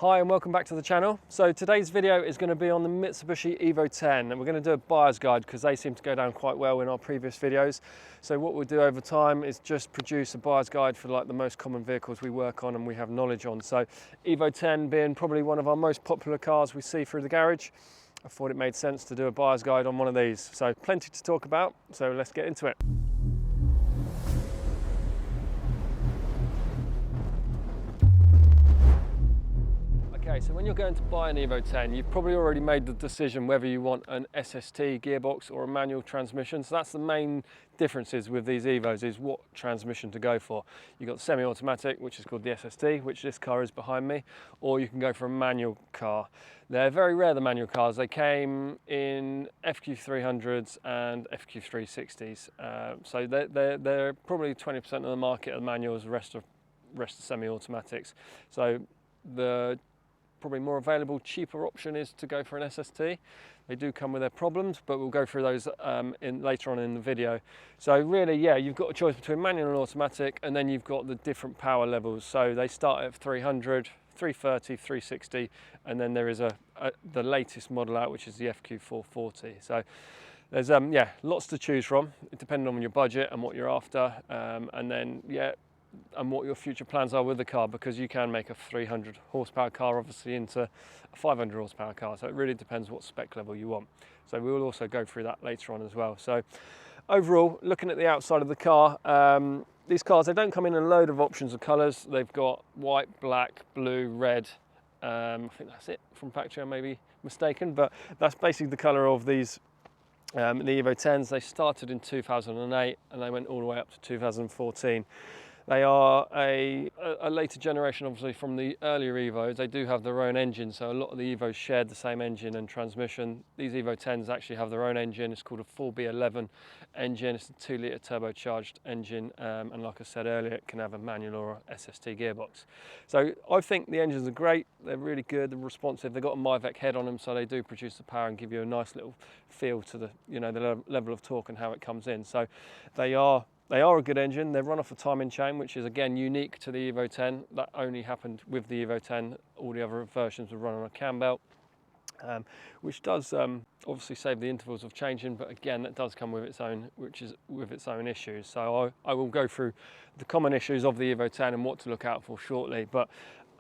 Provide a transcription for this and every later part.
Hi and welcome back to the channel. So today's video is going to be on the Mitsubishi Evo 10 and we're going to do a buyer's guide because they seem to go down quite well in our previous videos. So what we'll do over time is just produce a buyer's guide for like the most common vehicles we work on and we have knowledge on. So Evo 10 being probably one of our most popular cars we see through the garage, I thought it made sense to do a buyer's guide on one of these. So plenty to talk about, so let's get into it. Okay, so when you're going to buy an Evo 10, you've probably already made the decision whether you want an SST gearbox or a manual transmission. So that's the main differences with these Evos, is what transmission to go for. You've got semi-automatic, which is called the SST, which this car is behind me, or you can go for a manual car. They're very rare, the manual cars. They came in FQ300s and FQ360s. So they're probably 20% of the market of manuals, the rest are semi-automatics. So the probably more available, cheaper option is to go for an SST. They do come with their problems, but we'll go through those later on in the video. So really, yeah, you've got a choice between manual and automatic, and then you've got the different power levels. So they start at 300, 330, 360, and then there is the latest model out, which is the FQ440. So there's yeah, lots to choose from, depending on your budget and what you're after, and then yeah, and what your future plans are with the car, because you can make a 300 horsepower car obviously into a 500 horsepower car, so it really depends what spec level you want. So we will also go through that later on as well. So overall, looking at the outside of the car, these cars, they don't come in a load of options of colours. They've got white, black, blue, red. I think that's it from factory, I may be mistaken, but that's basically the colour of these the Evo 10s. They started in 2008 and they went all the way up to 2014. They are a later generation, obviously, from the earlier Evos. They do have their own engine, so a lot of the Evos shared the same engine and transmission. These Evo 10s actually have their own engine. It's called a 4B11 engine. It's a 2-litre turbocharged engine, and like I said earlier, it can have a manual or a SST gearbox. So I think the engines are great. They're really good. They're responsive. They've got a Myvec head on them, so they do produce the power and give you a nice little feel to the, you know, the level of torque and how it comes in. So they are a good engine. They run off a timing chain, which is again unique to the Evo 10. That only happened with the Evo 10. All the other versions would run on a cam belt, which does obviously save the intervals of changing, but again, that does come with its own, issues. So I will go through the common issues of the Evo 10 and what to look out for shortly. But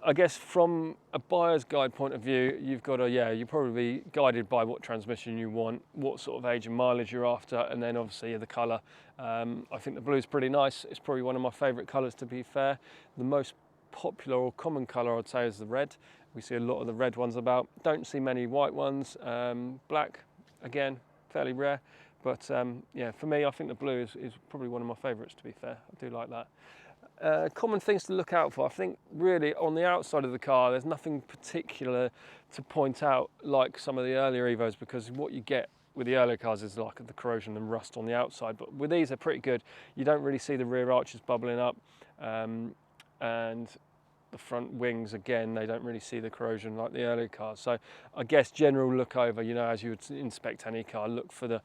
I guess from a buyer's guide point of view, you've got to, yeah, you're probably guided by what transmission you want, what sort of age and mileage you're after, and then obviously the colour. I think the blue is pretty nice. It's probably one of my favourite colours, to be fair. The most popular or common colour, I'd say, is the red. We see a lot of the red ones about. Don't see many white ones. Black, again, fairly rare. But yeah, for me, I think the blue is probably one of my favourites, to be fair. I do like that. Common things to look out for. I think really on the outside of the car, there's nothing particular to point out like some of the earlier Evos, because what you get with the earlier cars is like the corrosion and rust on the outside. But with these, they're pretty good. You don't really see the rear arches bubbling up, and the front wings, again, they don't really see the corrosion like the earlier cars. So I guess general look over, you know, as you would inspect any car, look for the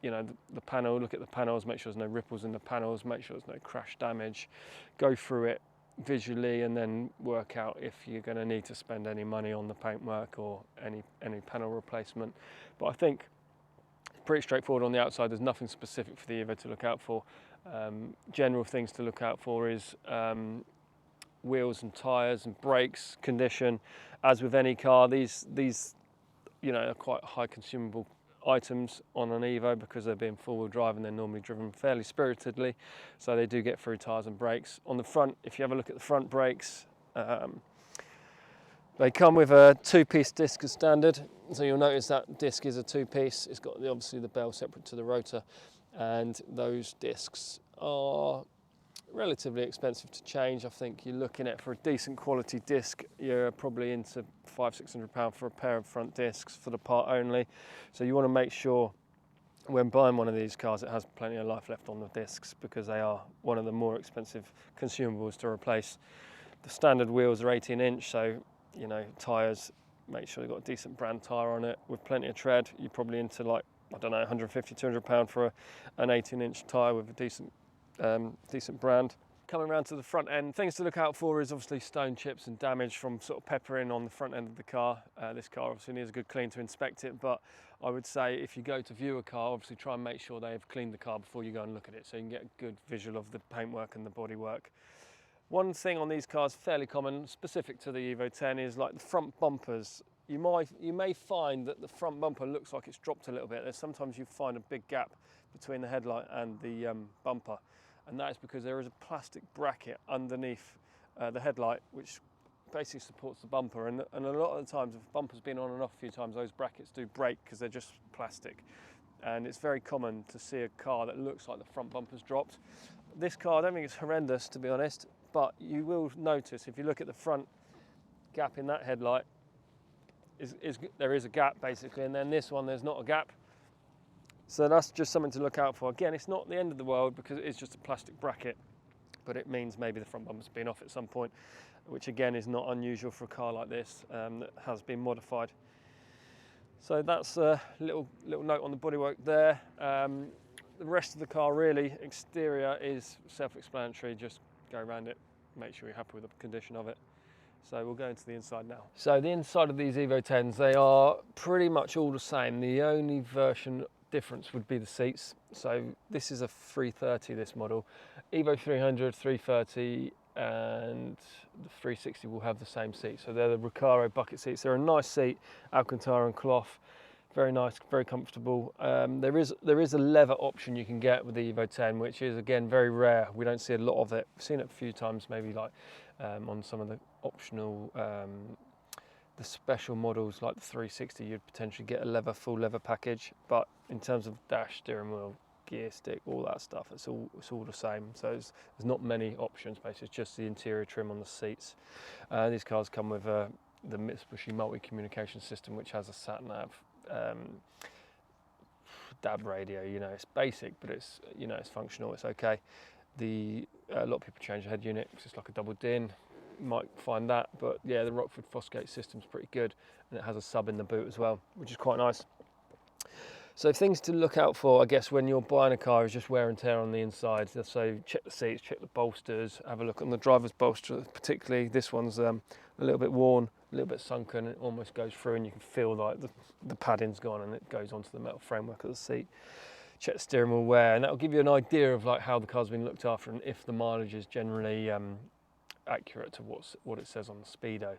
you know, the panel, look at the panels, make sure there's no ripples in the panels, make sure there's no crash damage, go through it visually and then work out if you're going to need to spend any money on the paintwork or any panel replacement. But I think it's pretty straightforward on the outside. There's nothing specific for the Evo to look out for. General things to look out for is wheels and tyres and brakes condition. As with any car, these you know, are quite high consumable items on an Evo because they're being four-wheel drive and they're normally driven fairly spiritedly, so they do get through tyres and brakes. On the front, if you have a look at the front brakes, they come with a two-piece disc as standard, so you'll notice that disc is a two-piece. It's got obviously the bell separate to the rotor, and those discs are relatively expensive to change. I think you're looking at, for a decent quality disc, you're probably into £500–600 for a pair of front discs for the part only. So you want to make sure when buying one of these cars it has plenty of life left on the discs, because they are one of the more expensive consumables to replace. The standard wheels are 18-inch, so you know, tyres, make sure you've got a decent brand tyre on it with plenty of tread. You're probably into, like, I don't know, £150–200 for an 18-inch tyre with a decent brand. coming around to the front end, things to look out for is obviously stone chips and damage from sort of peppering on the front end of the car. This car obviously needs a good clean to inspect it, but I would say if you go to view a car, obviously try and make sure they've cleaned the car before you go and look at it, so you can get a good visual of the paintwork and the bodywork. One thing on these cars, fairly common, specific to the Evo X, is like the front bumpers. You may find that the front bumper looks like it's dropped a little bit. Sometimes you find a big gap between the headlight and the bumper, and that is because there is a plastic bracket underneath the headlight which basically supports the bumper, and a lot of the times, if the bumper's been on and off a few times, those brackets do break because they're just plastic, and it's very common to see a car that looks like the front bumper's dropped. This car, I don't think it's horrendous, to be honest, but you will notice if you look at the front gap in that headlight, there is a gap basically, and then this one there's not a gap. So that's just something to look out for. Again, it's not the end of the world because it is just a plastic bracket, but it means maybe the front bumper's been off at some point, which again is not unusual for a car like this that has been modified. So that's a little note on the bodywork there. The rest of the car, really, exterior is self-explanatory. Just go around it, make sure you're happy with the condition of it. So we'll go into the inside now. So the inside of these Evo Xs, they are pretty much all the same. The only version difference would be the seats. So this is a 330, this model. Evo 300, 330 and the 360 will have the same seat. So they're the Recaro bucket seats. They're a nice seat, Alcantara and cloth. Very nice, very comfortable. There is a leather option you can get with the Evo X, which is again very rare. We don't see a lot of it. I've seen it a few times, maybe like on some of the optional, the special models like the 360, you'd potentially get a full leather package. But in terms of dash, steering wheel, gear stick, all that stuff, it's all the same. So there's not many options. Basically, it's just the interior trim on the seats. These cars come with the Mitsubishi multi-communication system, which has a sat nav. DAB radio, it's basic, but it's it's functional, it's okay. A lot of people change the head unit because it's like a double din. You might find that, but yeah, the Rockford Fosgate system's pretty good, and it has a sub in the boot as well, which is quite nice. So things to look out for, I guess, when you're buying a car is just wear and tear on the inside. So check the seats, check the bolsters, have a look on the driver's bolster, particularly. This one's a little bit worn, a little bit sunken, it almost goes through and you can feel like the padding's gone and it goes onto the metal framework of the seat. Check the steering wheel wear, and that'll give you an idea of like how the car's been looked after and if the mileage is generally accurate to what it says on the speedo.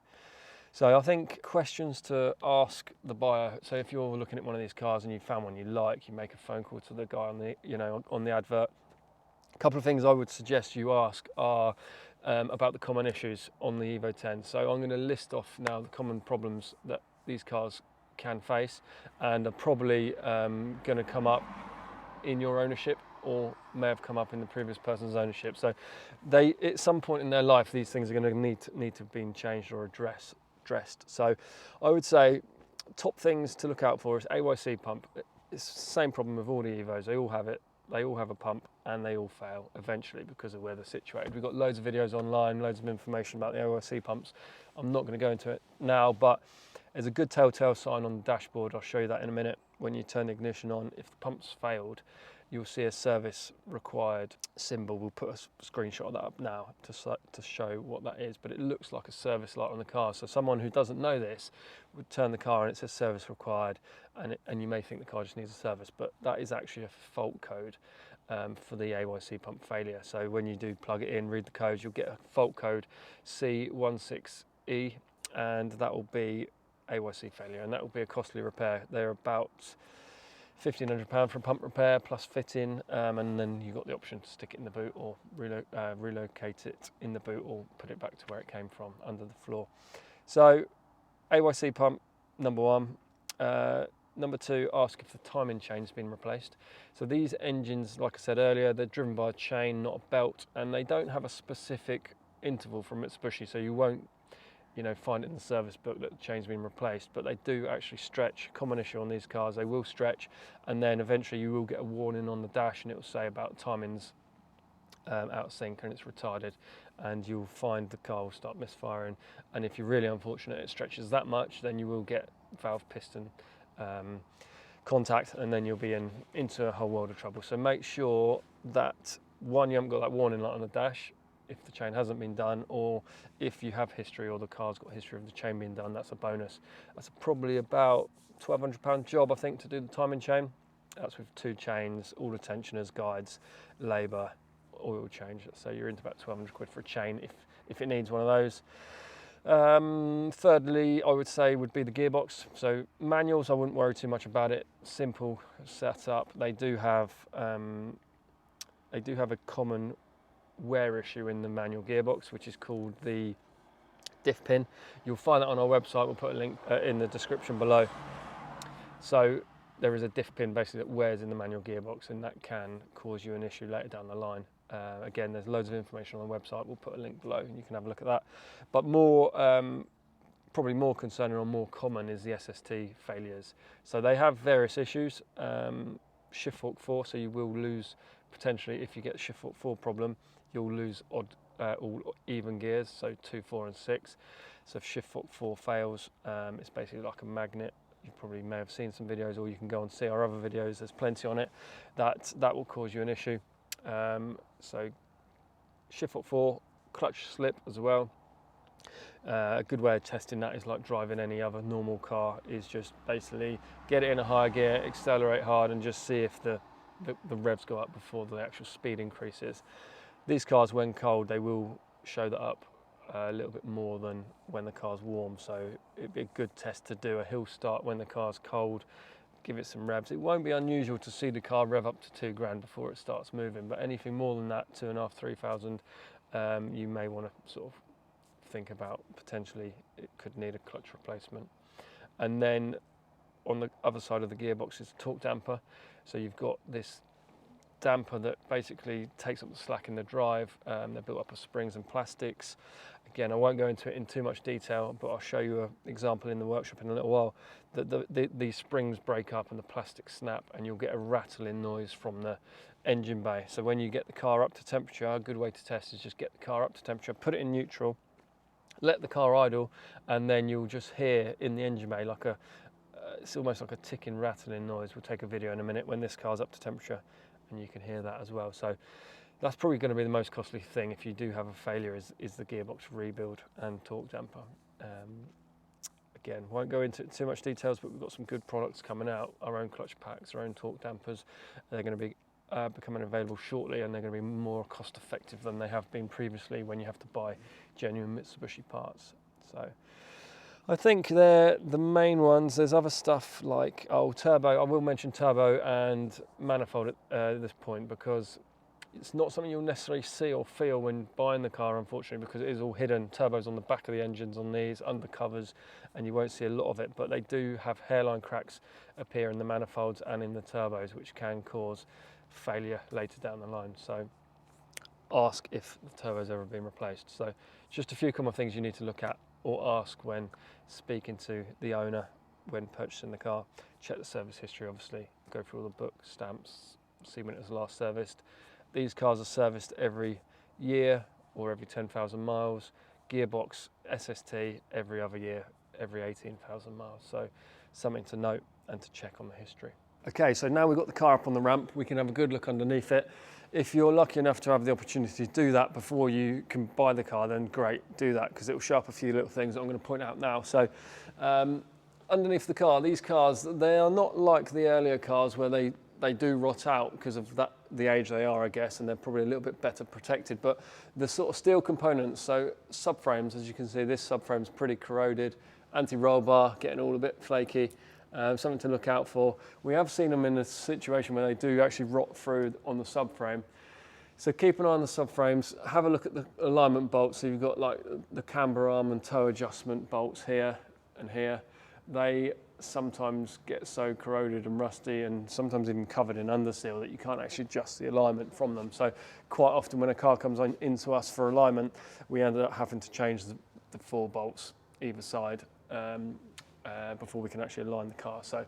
So I think questions to ask the buyer. So if you're looking at one of these cars and you found one you like, you make a phone call to the guy on the on the advert. A couple of things I would suggest you ask are about the common issues on the Evo X. So I'm going to list off now the common problems that these cars can face, and are probably going to come up in your ownership or may have come up in the previous person's ownership. So at some point in their life, these things are going to need to have been changed or addressed. So I would say top things to look out for is AYC pump. It's the same problem with all the Evos. They all have it. They all have a pump and they all fail eventually because of where they're situated. We've got loads of videos online, loads of information about the AYC pumps. I'm not going to go into it now, but there's a good telltale sign on the dashboard. I'll show you that in a minute. When you turn the ignition on, if the pump's failed, you'll see a service required symbol. We'll put a screenshot of that up now to show what that is, but it looks like a service light on the car. So someone who doesn't know this would turn the car and it says service required, and you may think the car just needs a service, but that is actually a fault code for the AYC pump failure. So when you do plug it in, read the codes, you'll get a fault code C16E, and that will be AYC failure, and that will be a costly repair. They're about £1,500 for a pump repair plus fitting, and then you've got the option to stick it in the boot or relocate it in the boot or put it back to where it came from, under the floor. So AYC pump, number one. Number two, ask if the timing chain's been replaced. So these engines, like I said earlier, they're driven by a chain, not a belt, and they don't have a specific interval from Mitsubishi, so you won't find it in the service book that the chain's been replaced, but they do actually stretch. Common issue on these cars, they will stretch, and then eventually you will get a warning on the dash and it will say about timing's out of sync and it's retarded, and you'll find the car will start misfiring, and if you're really unfortunate it stretches that much, then you will get valve piston contact, and then you'll be into a whole world of trouble. So make sure that one, you haven't got that warning light on the dash, if the chain hasn't been done, or if you have history or the car's got history of the chain being done, that's a bonus. That's probably about £1,200 job, I think, to do the timing chain. That's with 2 chains, all the tensioners, guides, labour, oil change. So you're into about 1,200 quid for a chain if it needs one of those. Thirdly, I would say would be the gearbox. So manuals, I wouldn't worry too much about it. Simple setup. They do have a common wear issue in the manual gearbox, which is called the Diff pin. You'll find that on our website. We'll put a link in the description below. So there is a Diff pin basically that wears in the manual gearbox, and that can cause you an issue later down the line. Again, there's loads of information on the website. We'll put a link below and you can have a look at that. But more, probably more concerning or more common is the SST failures. So they have various issues. Shift fork 4, so you will lose potentially, if you get shift fork 4 problem, you'll lose all even gears, so 2, 4 and 6. So if shift fork 4 fails, it's basically like a magnet. You probably may have seen some videos, or you can go and see our other videos. There's plenty on it. That will cause you an issue. So shift fork 4, clutch slip as well. A good way of testing that is like driving any other normal car, is just basically get it in a higher gear, accelerate hard, and just see if the revs go up before the actual speed increases. These cars, when cold, they will show that up a little bit more than when the car's warm, so it'd be a good test to do a hill start when the car's cold. Give it some revs. It won't be unusual to see the car rev up to 2 grand before it starts moving, but anything more than that, 2,500, 3,000, you may want to sort of think about potentially it could need a clutch replacement. And then on the other side of the gearbox is the torque damper. So you've got this damper that basically takes up the slack in the drive. They're built up of springs and plastics. Again, I won't go into it in too much detail, but I'll show you an example in the workshop in a little while. These springs break up and the plastic snap, and you'll get a rattling noise from the engine bay. So when you get the car up to temperature, a good way to test is just get the car up to temperature, put it in neutral, let the car idle, and then you'll just hear in the engine bay like it's almost like a ticking, rattling noise. We'll take a video in a minute when this car's up to temperature, and you can hear that as well. So that's probably going to be the most costly thing if you do have a failure, is the gearbox rebuild and torque damper. Again, won't go into too much details, but we've got some good products coming out, our own clutch packs, our own torque dampers. They're going to be becoming available shortly, and they're going to be more cost effective than they have been previously when you have to buy genuine Mitsubishi parts. So I think they're the main ones. There's other stuff like turbo. I will mention turbo and manifold at this point, because it's not something you'll necessarily see or feel when buying the car, unfortunately, because it is all hidden. Turbo's on the back of the engines on these, under covers, and you won't see a lot of it, but they do have hairline cracks appear in the manifolds and in the turbos, which can cause failure later down the line. So ask if the turbo's ever been replaced. So just a few common things you need to look at or ask when speaking to the owner when purchasing the car. Check the service history, obviously, go through all the books, stamps, see when it was last serviced. These cars are serviced every year or every 10,000 miles. Gearbox, SST, every other year, every 18,000 miles. So something to note and to check on the history. Okay, so now we've got the car up on the ramp, we can have a good look underneath it. If you're lucky enough to have the opportunity to do that before you can buy the car, then great, do that, because it will show up a few little things that I'm going to point out now. So underneath the car, these cars, they are not like the earlier cars where they do rot out because of the age they are, I guess, and they're probably a little bit better protected. But the sort of steel components, so subframes, as you can see, this subframe's pretty corroded, anti-roll bar getting all a bit flaky. Something to look out for. We have seen them in a situation where they do actually rot through on the subframe. So keep an eye on the subframes, have a look at the alignment bolts. So you've got like the camber arm and toe adjustment bolts here and here. They sometimes get so corroded and rusty and sometimes even covered in underseal that you can't actually adjust the alignment from them. So quite often when a car comes into us for alignment, we end up having to change the 4 bolts either side before we can actually align the car. So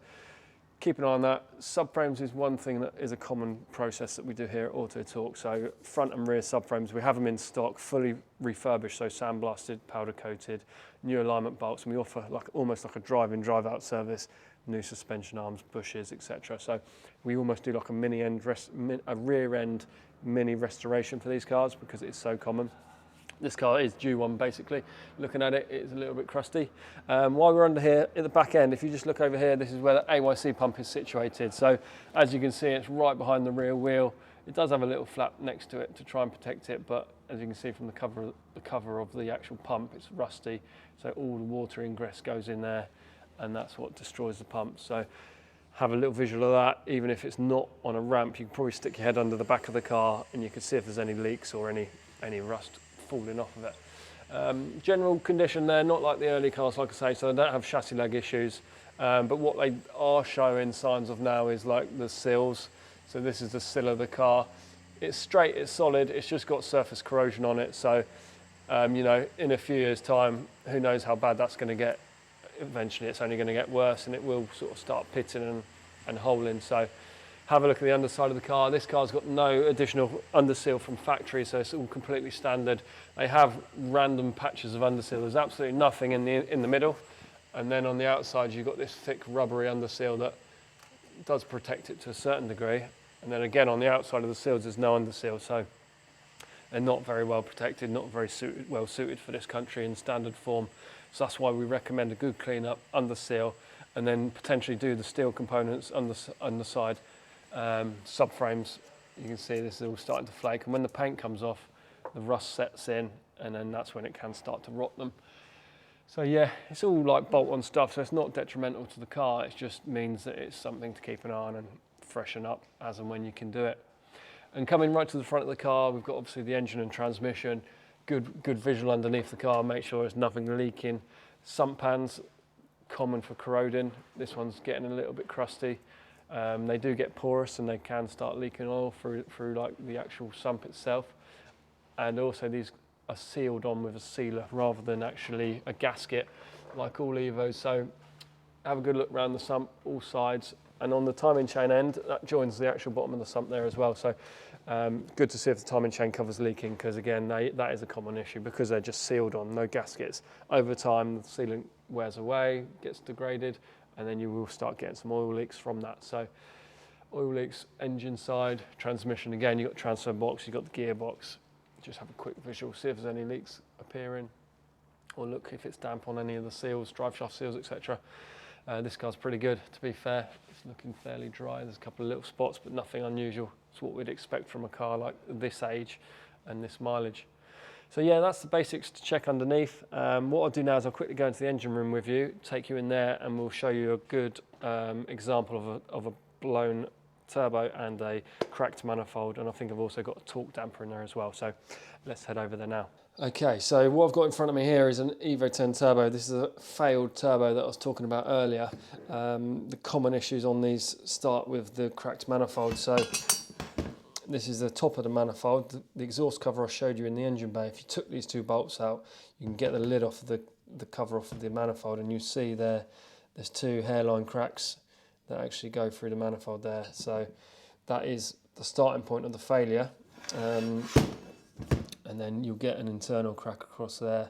keep an eye on that. Subframes is one thing that is a common process that we do here at Auto Talk. So front and rear subframes, we have them in stock, fully refurbished, so sandblasted, powder coated, new alignment bolts, and we offer almost like a drive-in, drive-out service, new suspension arms, bushes, etc. So we almost do like a rear end mini restoration for these cars because it's so common. This car is due one basically. Looking at it, it's a little bit crusty. While we're under here, at the back end, if you just look over here, this is where the AYC pump is situated. So as you can see, it's right behind the rear wheel. It does have a little flap next to it to try and protect it, but as you can see from the cover of the actual pump, it's rusty. So all the water ingress goes in there, and that's what destroys the pump. So have a little visual of that. Even if it's not on a ramp, you can probably stick your head under the back of the car and you can see if there's any leaks or any rust falling off of it. General condition there, not like the early cars, like I say, so they don't have chassis leg issues. But what they are showing signs of now is like the sills. So this is the sill of the car. It's straight, it's solid, it's just got surface corrosion on it. So, you know, in a few years' time, who knows how bad that's going to get. Eventually it's only going to get worse and it will sort of start pitting and holing. So have a look at the underside of the car. This car's got no additional underseal from factory, so it's all completely standard. They have random patches of underseal. There's absolutely nothing in the middle. And then on the outside, you've got this thick rubbery underseal that does protect it to a certain degree. And then again, on the outside of the seals, there's no underseal. So they're not very well protected, not very well suited for this country in standard form. So that's why we recommend a good clean up underseal and then potentially do the steel components underside. Subframes, you can see this is all starting to flake, and when the paint comes off, the rust sets in, and then that's when it can start to rot them. So yeah, it's all like bolt-on stuff, so it's not detrimental to the car. It just means that it's something to keep an eye on and freshen up as and when you can do it. And coming right to the front of the car, we've got obviously the engine and transmission. Good visual underneath the car. Make sure there's nothing leaking. Sump pans, common for corroding. This one's getting a little bit crusty. They do get porous and they can start leaking oil through like the actual sump itself. And also these are sealed on with a sealer rather than actually a gasket like all Evos. So have a good look around the sump, all sides. And on the timing chain end, that joins the actual bottom of the sump there as well. So good to see if the timing chain cover's leaking, because again, that is a common issue because they're just sealed on, no gaskets. Over time, the sealant wears away, gets degraded, and then you will start getting some oil leaks from that. So oil leaks, engine side, transmission, again, you've got transfer box, you've got the gearbox. Just have a quick visual, see if there's any leaks appearing, or look if it's damp on any of the seals, drive shaft seals, etc. This car's pretty good, to be fair. It's looking fairly dry. There's a couple of little spots, but nothing unusual. It's what we'd expect from a car like this age and this mileage. So yeah, that's the basics to check underneath. What I'll do now is I'll quickly go into the engine room with you, take you in there, and we'll show you a good example of a blown turbo and a cracked manifold. And I think I've also got a torque damper in there as well. So let's head over there now. Okay, so what I've got in front of me here is an Evo 10 turbo. This is a failed turbo that I was talking about earlier. The common issues on these start with the cracked manifold. So this is the top of the manifold. The exhaust cover I showed you in the engine bay. If you took these two bolts out, you can get the lid off the cover off of the manifold, and you see there's two hairline cracks that actually go through the manifold there. So that is the starting point of the failure. And then you'll get an internal crack across there,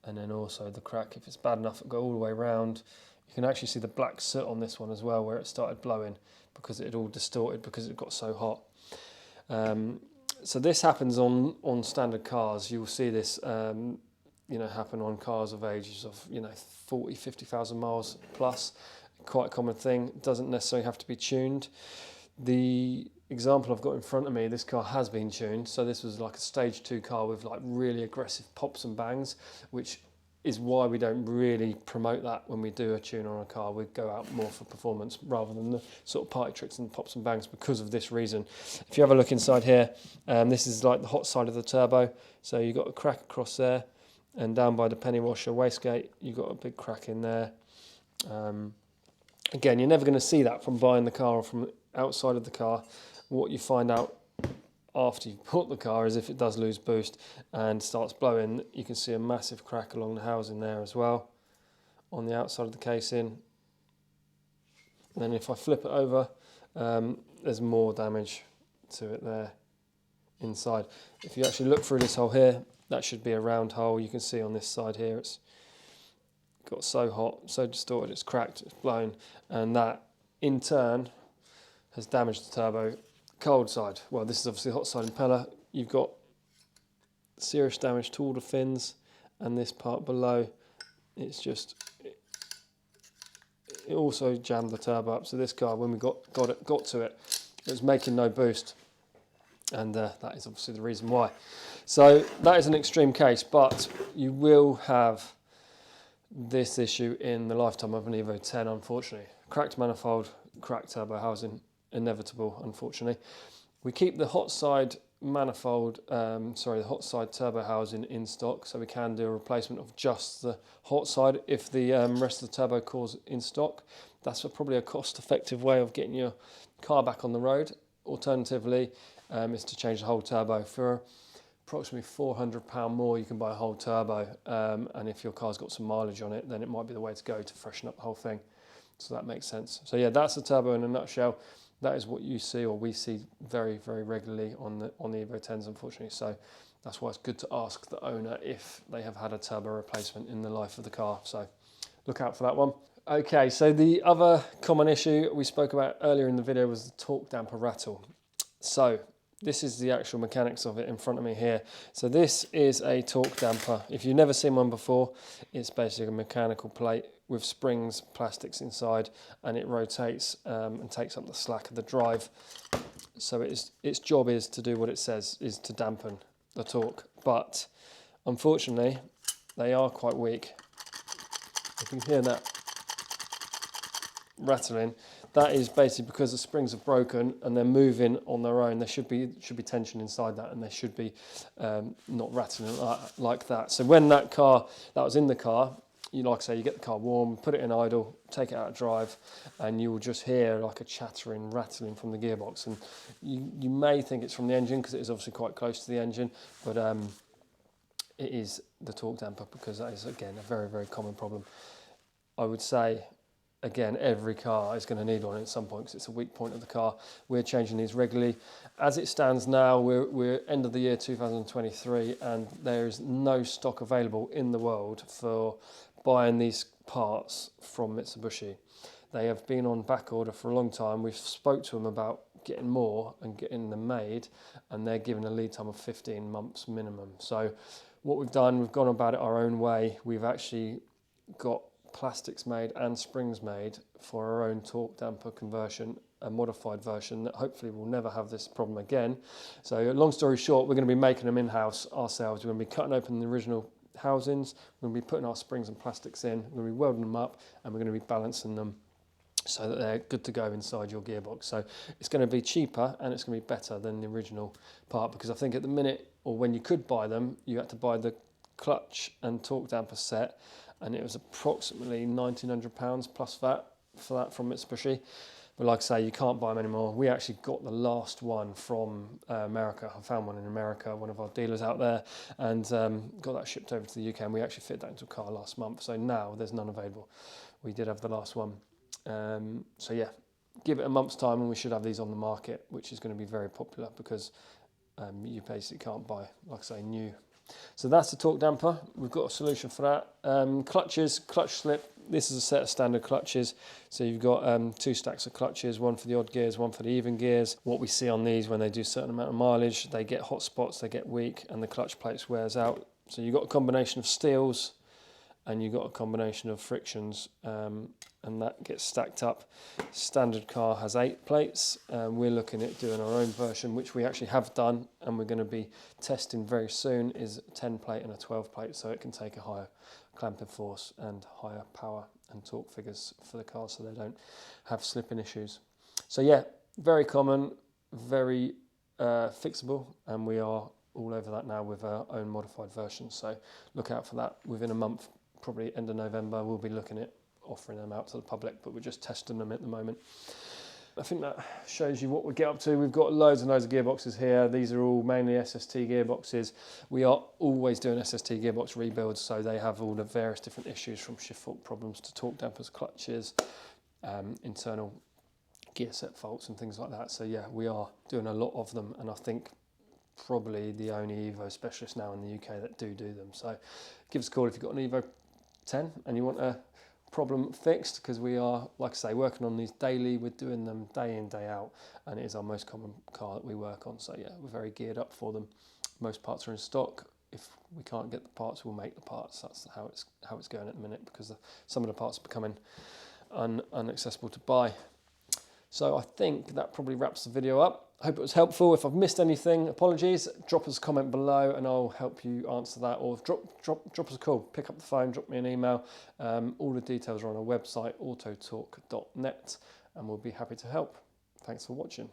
and then also the crack, if it's bad enough, it'll go all the way around. You can actually see the black soot on this one as well, where it started blowing because it had all distorted because it got so hot. So this happens on standard cars. You will see this happen on cars of ages of 40, 50,000 miles plus. Quite a common thing. It doesn't necessarily have to be tuned. The example I've got in front of me, this car has been tuned. So this was like a stage 2 car with like really aggressive pops and bangs, which is why we don't really promote that when we do a tune on a car. We go out more for performance rather than the sort of party tricks and pops and bangs because of this reason. If you have a look inside here, this is like the hot side of the turbo. So you've got a crack across there, and down by the penny washer wastegate, you've got a big crack in there. Again, you're never going to see that from buying the car or from outside of the car. What you find out after you've bought the car is if it does lose boost and starts blowing, you can see a massive crack along the housing there as well on the outside of the casing. And then if I flip it over, there's more damage to it there inside. If you actually look through this hole here, that should be a round hole. You can see on this side here it's got so hot, so distorted, it's cracked, it's blown, and that in turn has damaged the turbo. Cold side, well, this is obviously hot side impeller. You've got serious damage to all the fins, and this part below, it's just, it also jammed the turbo up. So this car, when we got to it, it was making no boost, and that is obviously the reason why. So that is an extreme case, but you will have this issue in the lifetime of an Evo 10, unfortunately. Cracked manifold, cracked turbo housing, inevitable, unfortunately. We keep the hot side manifold, the hot side turbo housing in stock, so we can do a replacement of just the hot side if the rest of the turbo core's in stock. That's probably a cost-effective way of getting your car back on the road. Alternatively, is to change the whole turbo. For approximately £400 more, you can buy a whole turbo, and if your car's got some mileage on it, then it might be the way to go to freshen up the whole thing. So that makes sense. So yeah, that's the turbo in a nutshell. That is what you see, or we see very, very regularly on the Evo 10s, unfortunately. So that's why it's good to ask the owner if they have had a turbo replacement in the life of the car. So look out for that one. Okay, so the other common issue we spoke about earlier in the video was the torque damper rattle. So this is the actual mechanics of it in front of me here. So this is a torque damper. If you've never seen one before, it's basically a mechanical plate with springs, plastics inside, and it rotates and takes up the slack of the drive. So its job is to do what it says, is to dampen the torque. But unfortunately, they are quite weak. You can hear that rattling. That is basically because the springs are broken and they're moving on their own. There should be tension inside that, and they should be not rattling like that. So when that was in the car, like I say, you get the car warm, put it in idle, take it out of drive, and you will just hear like a chattering, rattling from the gearbox. And you may think it's from the engine, because it is obviously quite close to the engine, but it is the torque damper, because that is, again, a very, very common problem. I would say, again, every car is going to need one at some point, because it's a weak point of the car. We're changing these regularly. As it stands now, we're end of the year 2023, and there is no stock available in the world for buying these parts from Mitsubishi. They have been on back order for a long time. We've spoke to them about getting more and getting them made, and they're given a lead time of 15 months minimum. So what we've done, we've gone about it our own way. We've actually got plastics made and springs made for our own torque damper conversion, a modified version that hopefully will never have this problem again. So long story short, we're going to be making them in-house ourselves. We're going to be cutting open the original housings, we're going to be putting our springs and plastics in, we're going to be welding them up, and we're going to be balancing them so that they're good to go inside your gearbox. So it's going to be cheaper, and it's going to be better than the original part, because I think at the minute, or when you could buy them, you had to buy the clutch and torque damper set, and it was approximately £1,900 plus VAT for that from Mitsubishi. But like I say, you can't buy them anymore. We actually got the last one from America. I found one in America, one of our dealers out there, and got that shipped over to the UK, and we actually fit that into a car last month. So now there's none available. We did have the last one. So yeah, give it a month's time and we should have these on the market, which is going to be very popular, because you basically can't buy, like I say, new. So that's the torque damper. We've got a solution for that. Clutches, clutch slip. This is a set of standard clutches. So you've got 2 stacks of clutches, one for the odd gears, one for the even gears. What we see on these, when they do a certain amount of mileage, they get hot spots, they get weak, and the clutch plates wears out. So you've got a combination of steels, and you've got a combination of frictions, and that gets stacked up. Standard car has 8 plates. We're looking at doing our own version, which we actually have done, and we're going to be testing very soon, is a 10 plate and a 12 plate, so it can take a higher clamping force and higher power and torque figures for the car, so they don't have slipping issues. So yeah, very common, very fixable, and we are all over that now with our own modified version. So look out for that. Within a month, probably end of November, we'll be looking at offering them out to the public, but we're just testing them at the moment. I think that shows you what we get up to. We've got loads and loads of gearboxes here. These are all mainly SST gearboxes. We are always doing SST gearbox rebuilds, so they have all the various different issues, from shift fault problems to torque dampers, clutches, internal gear set faults and things like that. So yeah, we are doing a lot of them, and I think probably the only Evo specialist now in the UK that do them. So give us a call if you've got an Evo 10 and you want a problem fixed, because we are, like I say, working on these daily. We're doing them day in, day out, and it is our most common car that we work on. So yeah, we're very geared up for them. Most parts are in stock. if we can't get the parts, we'll make the parts. That's how it's going at the minute, because some of the parts are becoming inaccessible to buy. So I think that probably wraps the video up. I hope it was helpful. If I've missed anything, apologies. Drop us a comment below and I'll help you answer that, or drop us a call. Pick up the phone, drop me an email. All the details are on our website, autotalk.net, and we'll be happy to help. Thanks for watching.